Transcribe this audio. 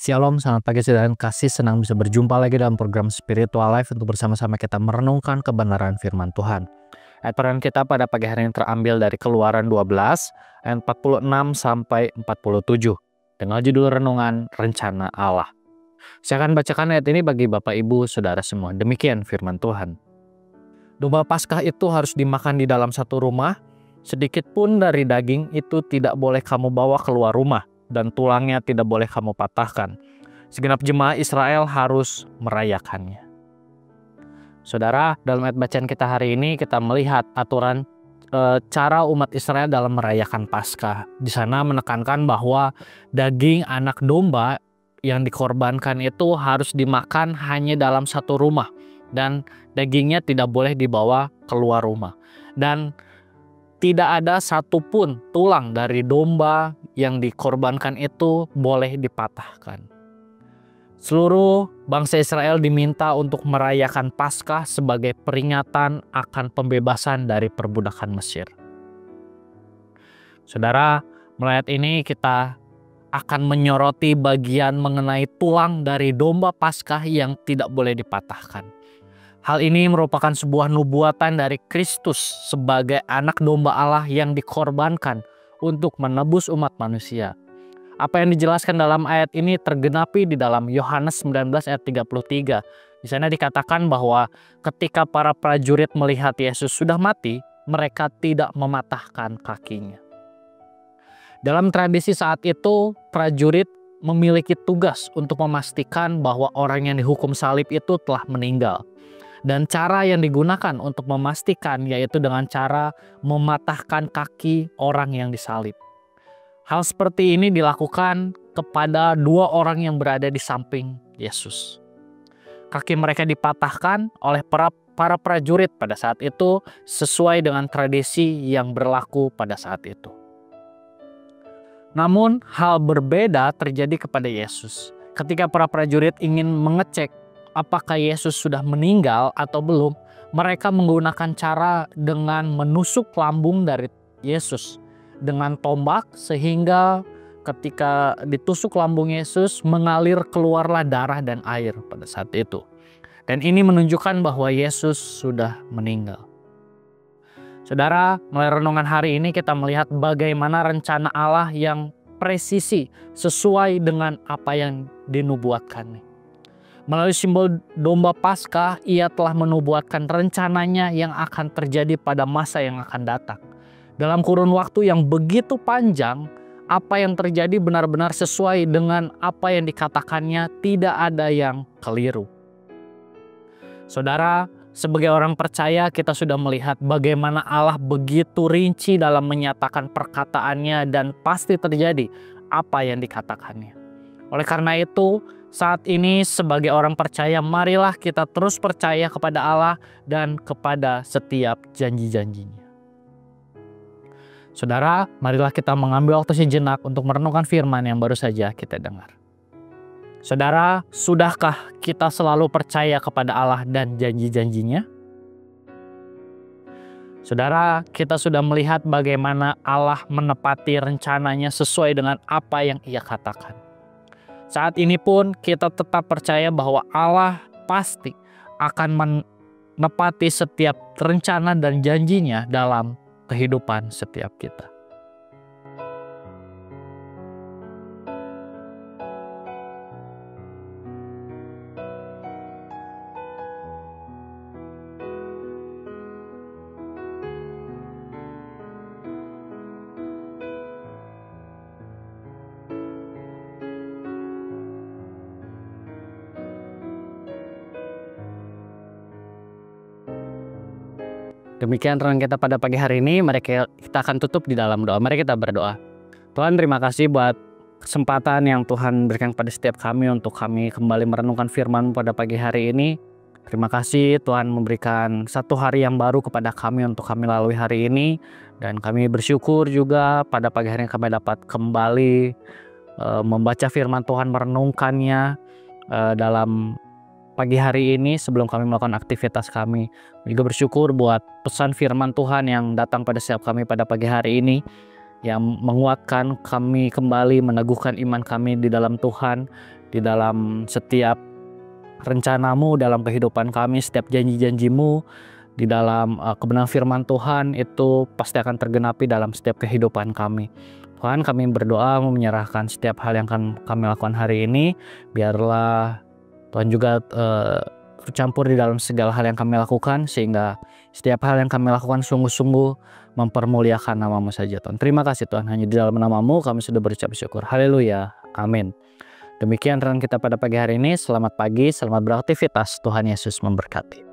Shalom, selamat pagi saudara yang kasih. Senang bisa berjumpa lagi dalam program Spiritual Life untuk bersama-sama kita merenungkan kebenaran firman Tuhan. Ayat perenungan kita pada pagi hari ini terambil dari Keluaran 12 ayat 46 sampai 47 dengan judul renungan Rencana Allah. Saya akan bacakan ayat ini bagi Bapak Ibu Saudara semua. Demikian firman Tuhan. Domba Paskah itu harus dimakan di dalam satu rumah. Sedikit pun dari daging itu tidak boleh kamu bawa keluar rumah, dan tulangnya tidak boleh kamu patahkan. Segenap jemaah Israel harus merayakannya. Saudara, dalam ayat bacaan kita hari ini kita melihat aturan cara umat Israel dalam merayakan Paskah. Di sana menekankan bahwa daging anak domba yang dikorbankan itu harus dimakan hanya dalam satu rumah, dan dagingnya tidak boleh dibawa keluar rumah. Dan tidak ada satupun tulang dari domba yang dikorbankan itu boleh dipatahkan. Seluruh bangsa Israel diminta untuk merayakan Paskah sebagai peringatan akan pembebasan dari perbudakan Mesir. Saudara, melihat ini kita akan menyoroti bagian mengenai tulang dari domba Paskah yang tidak boleh dipatahkan. Hal ini merupakan sebuah nubuatan dari Kristus sebagai anak domba Allah yang dikorbankan untuk menebus umat manusia. Apa yang dijelaskan dalam ayat ini tergenapi di dalam Yohanes 19 ayat 33. Di sana dikatakan bahwa ketika para prajurit melihat Yesus sudah mati, mereka tidak mematahkan kakinya. Dalam tradisi saat itu, prajurit memiliki tugas untuk memastikan bahwa orang yang dihukum salib itu telah meninggal. Dan cara yang digunakan untuk memastikan yaitu dengan cara mematahkan kaki orang yang disalib. Hal seperti ini dilakukan kepada dua orang yang berada di samping Yesus. Kaki mereka dipatahkan oleh para prajurit pada saat itu sesuai dengan tradisi yang berlaku pada saat itu. Namun hal berbeda terjadi kepada Yesus. Ketika para prajurit ingin mengecek apakah Yesus sudah meninggal atau belum, mereka menggunakan cara dengan menusuk lambung dari Yesus dengan tombak, sehingga ketika ditusuk lambung Yesus mengalir keluarlah darah dan air pada saat itu. Dan ini menunjukkan bahwa Yesus sudah meninggal. Saudara, melalui renungan hari ini kita melihat bagaimana rencana Allah yang presisi sesuai dengan apa yang dinubuatkannya. Melalui simbol domba Paskah, ia telah menubuatkan rencananya yang akan terjadi pada masa yang akan datang. Dalam kurun waktu yang begitu panjang, apa yang terjadi benar-benar sesuai dengan apa yang dikatakannya, tidak ada yang keliru. Saudara, sebagai orang percaya kita sudah melihat bagaimana Allah begitu rinci dalam menyatakan perkataannya dan pasti terjadi apa yang dikatakannya. Oleh karena itu, saat ini sebagai orang percaya, marilah kita terus percaya kepada Allah dan kepada setiap janji-janjinya. Saudara, marilah kita mengambil waktu sejenak untuk merenungkan firman yang baru saja kita dengar. Saudara, sudahkah kita selalu percaya kepada Allah dan janji-janjinya? Saudara, kita sudah melihat bagaimana Allah menepati rencananya sesuai dengan apa yang Ia katakan. Saat ini pun kita tetap percaya bahwa Allah pasti akan menepati setiap rencana dan janjinya dalam kehidupan setiap kita. Demikian renungan kita pada pagi hari ini. Mari kita akan tutup di dalam doa. Mari kita berdoa. Tuhan, terima kasih buat kesempatan yang Tuhan berikan pada setiap kami untuk kami kembali merenungkan firman pada pagi hari ini. Terima kasih Tuhan memberikan satu hari yang baru kepada kami untuk kami lalui hari ini. Dan kami bersyukur juga pada pagi hari ini kami dapat kembali membaca firman Tuhan, merenungkannya dalam pagi hari ini sebelum kami melakukan aktivitas kami. Juga bersyukur buat pesan firman Tuhan yang datang pada setiap kami pada pagi hari ini, yang menguatkan kami kembali, meneguhkan iman kami di dalam Tuhan, di dalam setiap rencanamu dalam kehidupan kami, setiap janji-janjimu di dalam kebenaran firman Tuhan itu pasti akan tergenapi dalam setiap kehidupan kami. Tuhan, kami berdoa menyerahkan setiap hal yang akan kami lakukan hari ini. Biarlah Tuhan juga bercampur di dalam segala hal yang kami lakukan, sehingga setiap hal yang kami lakukan sungguh-sungguh mempermuliakan nama-Mu saja Tuhan. Terima kasih Tuhan, hanya di dalam nama-Mu kami sudah berucap syukur. Haleluya, amin. Demikian renungan kita pada pagi hari ini. Selamat pagi, selamat beraktivitas. Tuhan Yesus memberkati.